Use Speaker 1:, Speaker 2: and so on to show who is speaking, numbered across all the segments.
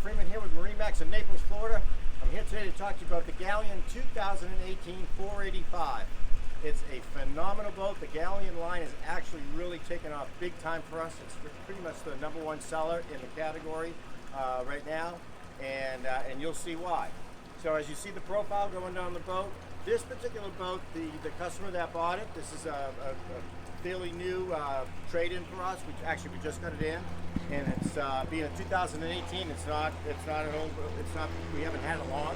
Speaker 1: Freeman here with MarineMax in Naples, Florida. I'm here today to talk to you about the Galeon 2018 485. It's a phenomenal boat. The Galeon line is actually really taken off big time for us. It's pretty much the #1 seller in the category right now, and you'll see why. So as you see the profile going down the boat, this particular boat, the customer that bought it, this is a fairly new trade-in for us. We just got it in, and it's being a 2018. We haven't had it long.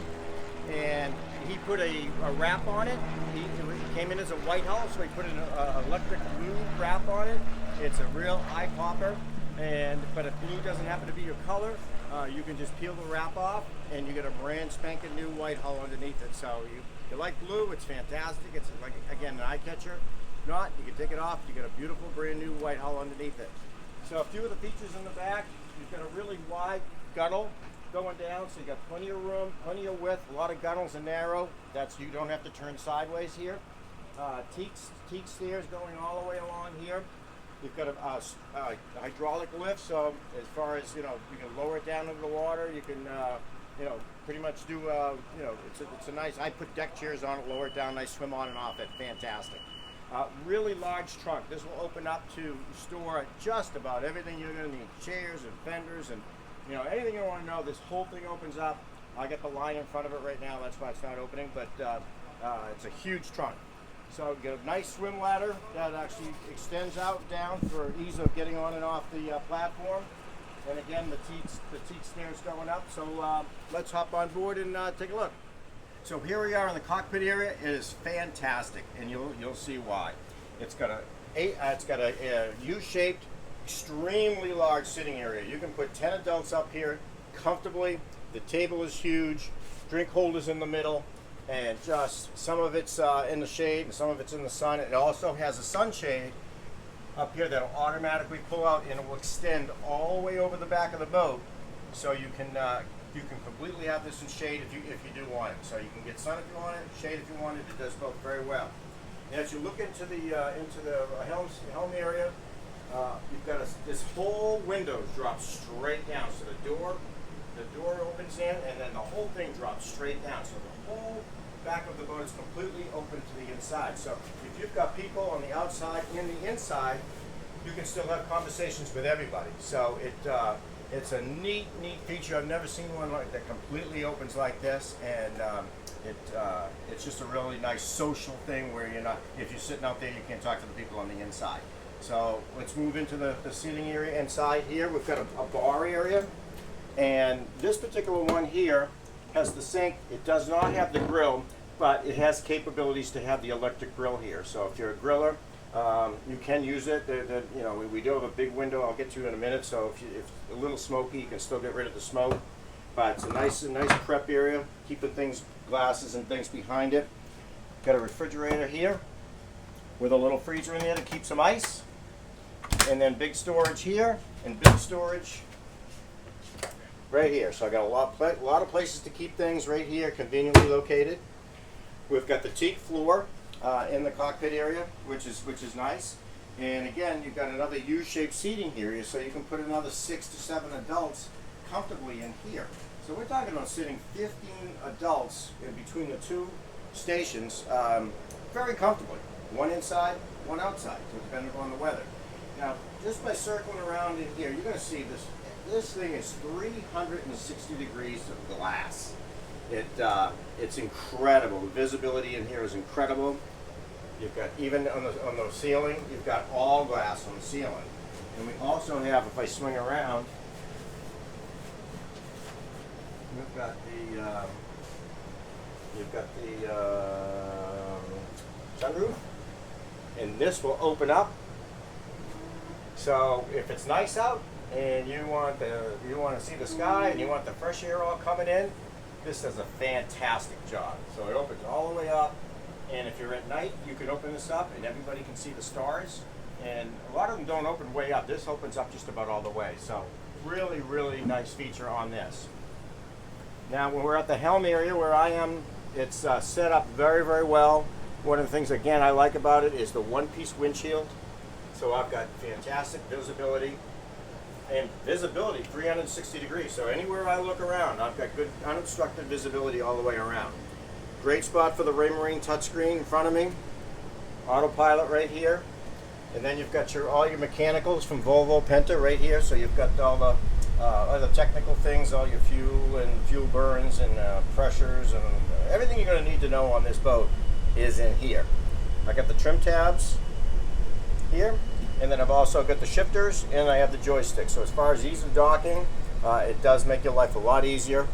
Speaker 1: And he put a wrap on it. He came in as a white hull, so he put an electric blue wrap on it. It's a real eye popper, but if blue doesn't happen to be your color, you can just peel the wrap off, and you get a brand spanking new white hull underneath it. So you like blue, it's fantastic. It's like, again, an eye catcher. If not, you can take it off. You get a beautiful brand new white hull underneath it. So a few of the features in the back, you've got a really wide gunnel going down, so you got plenty of room, plenty of width. A lot of gunnels are narrow. You don't have to turn sideways here. Teak stairs going all the way along here. You've got a hydraulic lift, so as far as you can lower it down into the water. You can pretty much do it's a nice. I put deck chairs on it, lower it down, nice swim on and off it. Fantastic. Really large trunk. This will open up to store just about everything you're going to need. Chairs and fenders and anything you want to know. This whole thing opens up. I got the line in front of it right now. That's why it's not opening, but it's a huge trunk. So you get a nice swim ladder that actually extends out down for ease of getting on and off the platform. And again, the teak stairs going up. So let's hop on board and take a look. So here we are in the cockpit area. It is fantastic, and you'll see why. It's got a U-shaped, extremely large sitting area. You can put 10 adults up here comfortably. The table is huge, drink holders in the middle, and just some of it's in the shade and some of it's in the sun. It also has a sunshade up here that'll automatically pull out, and it will extend all the way over the back of the boat, so you can completely have this in shade if you do want it. So you can get sun if you want it, shade if you want it. It does both very well. And as you look into the helm area, you've got this whole window drops straight down. So the door opens in, and then the whole thing drops straight down. So the whole back of the boat is completely open to the inside. So if you've got people on the outside and the inside, you can still have conversations with everybody. So it's a neat feature. I've never seen one that completely opens like this, and it's just a really nice social thing where if you're sitting out there, you can't talk to the people on the inside. So let's move into the seating area inside here. We've got a bar area, and this particular one here has the sink. It does not have the grill, but it has capabilities to have the electric grill here. So if you're a griller, you can use it. We do have a big window. I'll get to in a minute. So if it's a little smoky, you can still get rid of the smoke. But it's a nice prep area, keeping glasses and things behind it. Got a refrigerator here with a little freezer in there to keep some ice. And then big storage here and big storage right here. So I got a lot of places to keep things right here, conveniently located. We've got the teak floor in the cockpit area, which is nice. And again, you've got another U-shaped seating area, so you can put another 6 to 7 adults comfortably in here. So we're talking about sitting 15 adults in between the two stations very comfortably. One inside, one outside, depending upon the weather. Now, just by circling around in here, you're going to see this thing is 360 degrees of glass. It's incredible. The visibility in here is incredible. You've got, even on the ceiling, you've got all glass on the ceiling. And we also have, if I swing around, you've got the sunroof, and this will open up. So if it's nice out and you want to see the sky and you want the fresh air all coming in, this does a fantastic job. So it opens all the way up, and if you're at night, you can open this up and everybody can see the stars. And a lot of them don't open way up. This opens up just about all the way. So really nice feature on this. Now when we're at the helm area where I am, it's set up very well. One of the things again I like about it is the one-piece windshield. So I've got fantastic visibility. And visibility, 360 degrees. So anywhere I look around, I've got good unobstructed visibility all the way around. Great spot for the Raymarine touchscreen in front of me. Autopilot right here. And then you've got all your mechanicals from Volvo Penta right here. So you've got all the other technical things, all your fuel and fuel burns and pressures and everything you're going to need to know on this boat is in here. I got the trim tabs here, and then I've also got the shifters, and I have the joystick. So as far as ease of docking, it does make your life a lot easier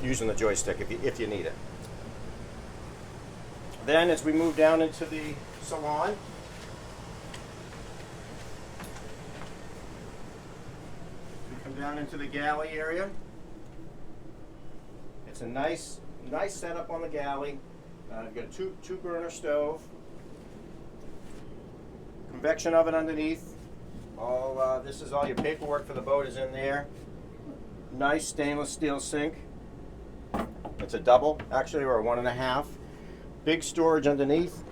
Speaker 1: using the joystick if you need it. Then as we move down into the salon, down into the galley area. It's a nice setup on the galley. You've got a two burner stove, convection oven underneath. This is all your paperwork for the boat is in there. Nice stainless steel sink. It's a double, actually, or a 1.5. Big storage underneath,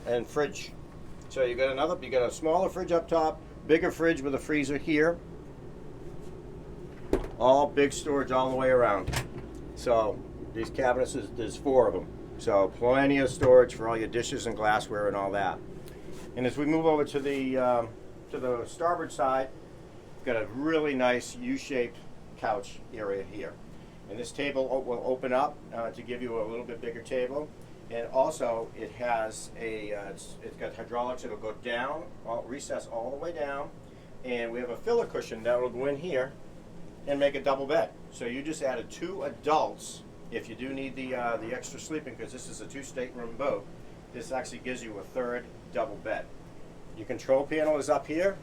Speaker 1: and fridge. So you got a smaller fridge up top, bigger fridge with a freezer here. All big storage all the way around. So these cabinets, there's 4 of them. So plenty of storage for all your dishes and glassware and all that. And as we move over to the starboard side, we've got a really nice U-shaped couch area here. And this table will open up to give you a little bit bigger table. And also it has it's got hydraulics. It'll go down, recess all the way down. And we have a filler cushion that will go in here and make a double bed. So you just added 2 adults if you do need the extra sleeping, because this is a 2-stateroom boat. This actually gives you a 3rd double bed. Your control panel is up here.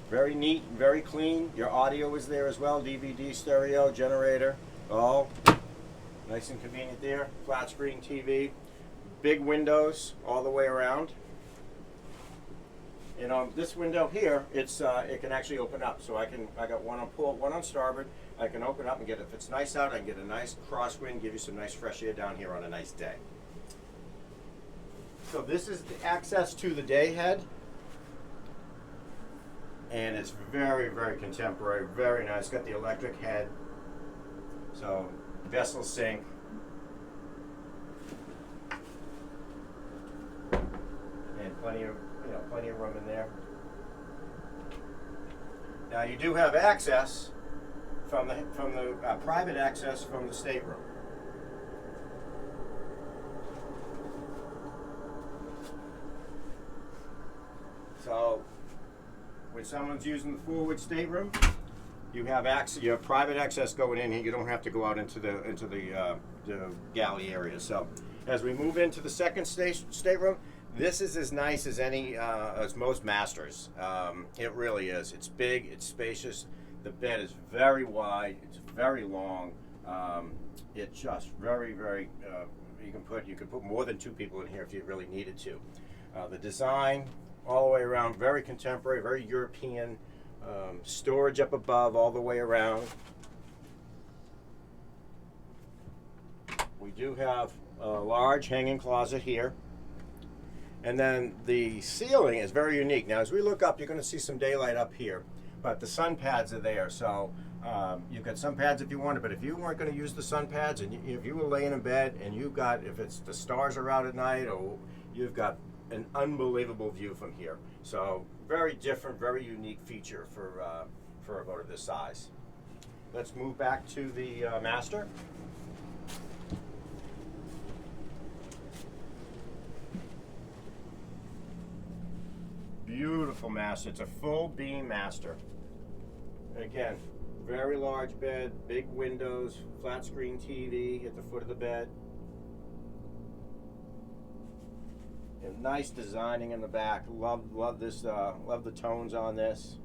Speaker 1: Very neat, very clean. Your audio is there as well, DVD, stereo, generator, all nice and convenient there. Flat screen TV, big windows all the way around. And on this window here, it can actually open up. So I got one on port, one on starboard. I can open up and if it's nice out, I can get a nice crosswind, give you some nice fresh air down here on a nice day. So this is the access to the day head. And it's very, very contemporary, very nice. Got the electric head. So vessel sink. And plenty of room in there. Now you do have access from the private access from the stateroom. So when someone's using the forward stateroom, you have access. You have private access going in here. You don't have to go out into the galley area. So as we move into the second stateroom. This is as nice as as most masters. It really is. It's big, it's spacious. The bed is very wide, it's very long. It's just very, very, you could put more than 2 people in here if you really needed to. The design all the way around, very contemporary, very European. Storage up above all the way around. We do have a large hanging closet here. And then the ceiling is very unique. Now, as we look up, you're going to see some daylight up here, but the sun pads are there. So you've got sun pads if you wanted, but if you weren't going to use the sun pads, and if you were laying in bed and if it's the stars are out at night, or you've got an unbelievable view from here. So very different, very unique feature for a boat of this size. Let's move back to the master. Beautiful master. It's a full beam master. Again, very large bed, big windows, flat screen TV at the foot of the bed. And nice designing in the back. Love this. Love the tones on this.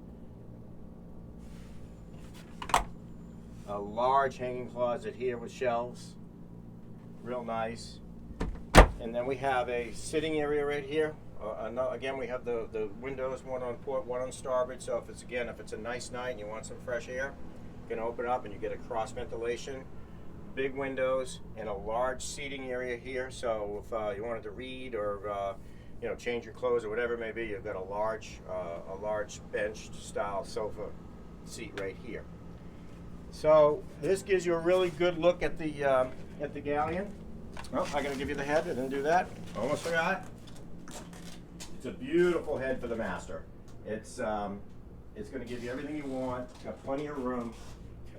Speaker 1: A large hanging closet here with shelves. Real nice. And then we have a sitting area right here. Again, we have the windows, one on port, one on starboard. So if it's a nice night and you want some fresh air, you can open up and you get a cross ventilation. Big windows and a large seating area here. So if you wanted to read or you know, change your clothes or whatever it may be, you've got a large bench style sofa seat right here. So this gives you a really good look at the Galeon. Oh, I gotta give you the head. I didn't do that. Almost forgot. It's a beautiful head for the master. It's going to give you everything you want. Got plenty of room.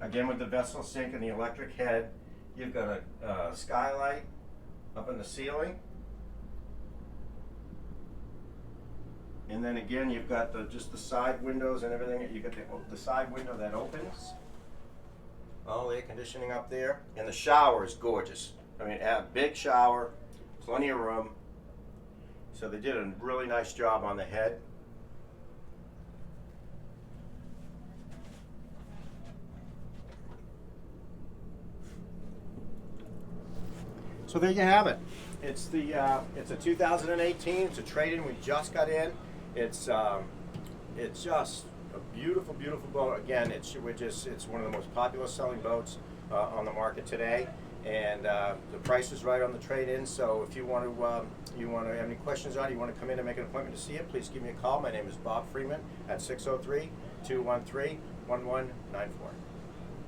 Speaker 1: Again, with the vessel sink and the electric head, you've got a skylight up in the ceiling. And then again, you've got just the side windows and everything. You got the side window that opens. All the air conditioning up there. And the shower is gorgeous. I mean, a big shower, plenty of room. So they did a really nice job on the head. So there you have it. It's a 2018. It's a trade-in we just got in. It's just a beautiful, beautiful boat. Again, it's one of the most popular selling boats on the market today, and the price is right on the trade-in. So if you want to have any questions on it, you want to come in and make an appointment to see it, please give me a call. My name is Bob Freeman at 603-213-1194.